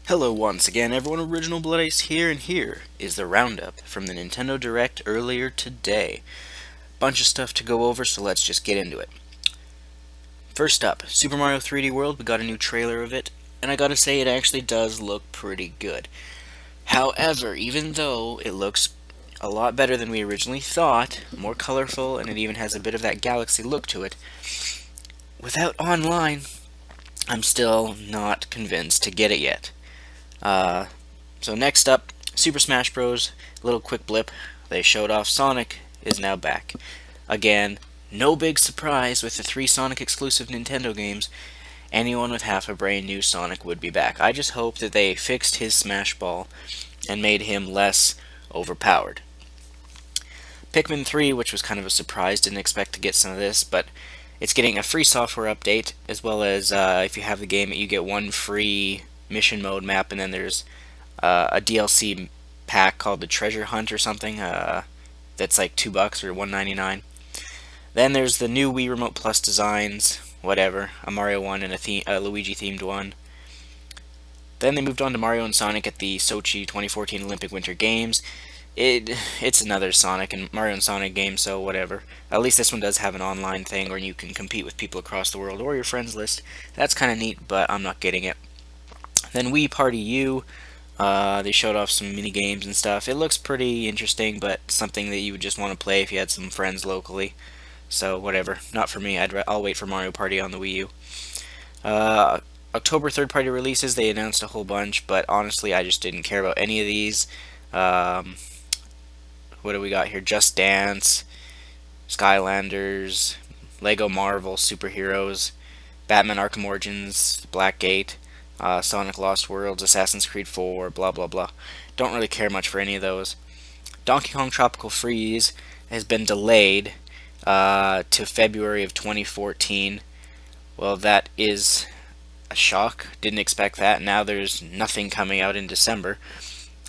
Hello once again, everyone. Original Blood Ice here, and here is the Roundup from the Nintendo Direct earlier today. Bunch of stuff to go over, so let's just get into it. First up, Super Mario 3D World. We got a new trailer of it, and I gotta say, it actually does look pretty good. However, even though it looks a lot better than we originally thought, more colorful, and it even has a bit of that galaxy look to it, without online, I'm still not convinced to get it yet. Uh, So next up, Super Smash Bros. Little quick blip. They showed off Sonic is now back. Again, no big surprise with the three Sonic exclusive Nintendo games. Anyone with half a brain knew Sonic would be back. I just hope that they fixed his Smash Ball and made him less overpowered. Pikmin 3, which was kind of a surprise, didn't expect to get some of this, but it's getting a free software update, as well as if you have the game, you get one free mission mode map, and then there's a DLC pack called the Treasure Hunt or something. That's like $2 or $1.99. Then there's the new Wii Remote Plus designs, whatever, a Mario one and a Luigi themed one. Then they moved on to Mario and Sonic at the Sochi 2014 Olympic Winter Games. It's another Sonic and Mario and Sonic game, so whatever. At least this one does have an online thing where you can compete with people across the world or your friends list. That's kind of neat, but I'm not getting it. Then Wii Party U. They showed off some mini games and stuff. It looks pretty interesting, but something that you would just want to play if you had some friends locally. So whatever, not for me. I'll wait for Mario Party on the Wii U. Uh, October third-party releases. They announced a whole bunch, but honestly, I just didn't care about any of these. Um, what do we got here? Just Dance, Skylanders, Lego Marvel Superheroes, Batman Arkham Origins, Blackgate, Sonic Lost Worlds, Assassin's Creed 4, blah blah blah. Don't really care much for any of those. Donkey Kong Tropical Freeze has been delayed to February of 2014. Well, that is a shock. Didn't expect that. Now there's nothing coming out in December.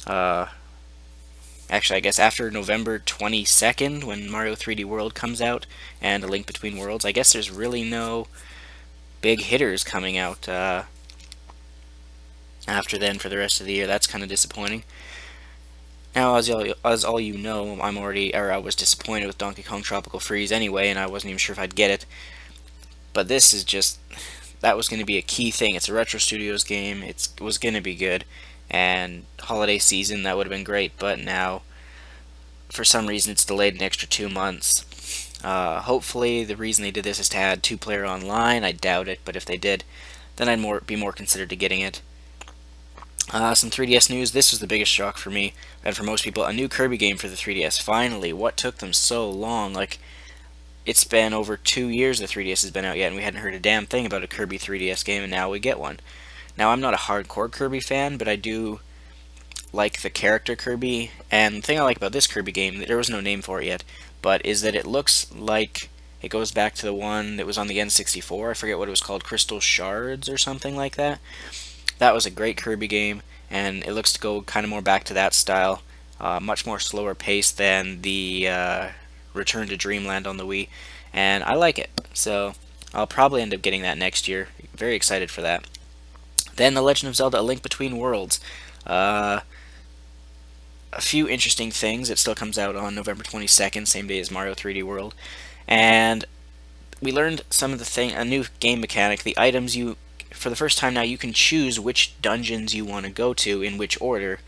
Uh, Actually, I guess after November 22nd, when Mario 3D World comes out, and A Link Between Worlds, I guess there's really no big hitters coming out after then for the rest of the year. That's kind of disappointing. Now, as all you know, I was disappointed with Donkey Kong Tropical Freeze anyway, and I wasn't even sure if I'd get it. But this is just, that was going to be a key thing. It's a Retro Studios game. It was going to be good, and holiday season, that would have been great. But now, for some reason, it's delayed an extra 2 months. Hopefully, the reason they did this is to add two-player online. I doubt it, but if they did, then I'd be more considered to getting it. Some 3DS news. This was the biggest shock for me and for most people. A new Kirby game for the 3DS. Finally, what took them so long? Like, it's been over 2 years the 3DS has been out yet, and we hadn't heard a damn thing about a Kirby 3DS game, and now we get one. Now, I'm not a hardcore Kirby fan, but I do like the character Kirby, and the thing I like about this Kirby game, there was no name for it yet, but is that it looks like it goes back to the one that was on the N64. I forget what it was called, Crystal Shards or something like that. That was a great Kirby game, and it looks to go kind of more back to that style. Much more slower pace than the Return to Dreamland on the Wii, and I like it. So I'll probably end up getting that next year. Very excited for that. Then The Legend of Zelda: A Link Between Worlds. Uh, a few interesting things. It still comes out on November 22nd, same day as Mario 3D World, and we learned a new game mechanic. The items for the first time now, you can choose which dungeons you want to go to in which order.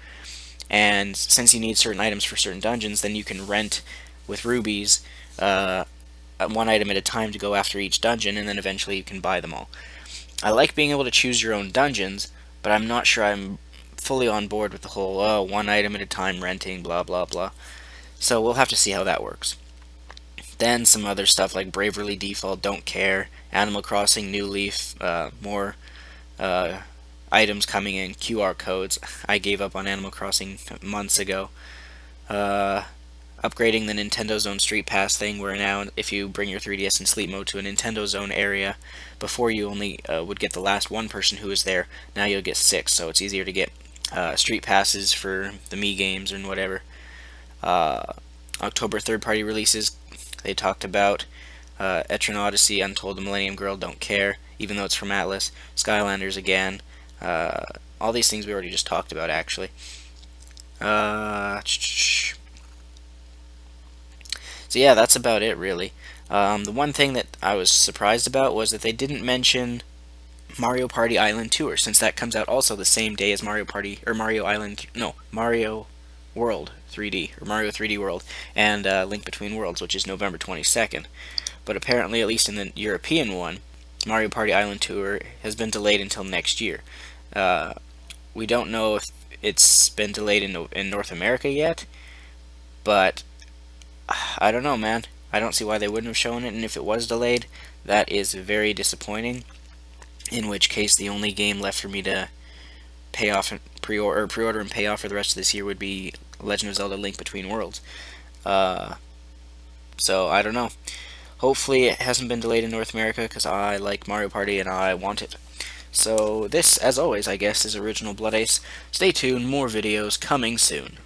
And since you need certain items for certain dungeons, then you can rent with rubies one item at a time to go after each dungeon, and then eventually you can buy them all. I like being able to choose your own dungeons, but I'm not sure I'm fully on board with the whole one item at a time renting, blah blah blah. So we'll have to see how that works. Then some other stuff like Bravely Default, don't care. Animal Crossing, New Leaf, more uh, items coming in, QR codes. I gave up on Animal Crossing months ago. Uh, Upgrading the Nintendo Zone Street Pass thing, where now if you bring your 3DS in sleep mode to a Nintendo Zone area, before you only would get the last one person who was there, now you'll get six, so it's easier to get Street Passes for the Mii games and whatever. October third-party releases, they talked about Etron Odyssey, Untold, The Millennium Girl, don't care, even though it's from Atlas. Skylanders again. all these things we already just talked about, actually. So yeah, that's about it, really. The one thing that I was surprised about was that they didn't mention Mario Party Island Tour, since that comes out also the same day as Mario Party, or Mario Island, no, Mario World 3D, or Mario 3D World, and Link Between Worlds, which is November 22nd. But apparently, at least in the European one, Mario Party Island Tour has been delayed until next year. Uh, we don't know if it's been delayed in North America yet, but I don't know, man. I don't see why they wouldn't have shown it, and if it was delayed, that is very disappointing. In which case, the only game left for me to pay off and pre-order and pay off for the rest of this year would be Legend of Zelda: Link Between Worlds. Uh, so I don't know. Hopefully, it hasn't been delayed in North America because I like Mario Party and I want it. So this, as always, I guess, is Original Blood Ace. Stay tuned, more videos coming soon.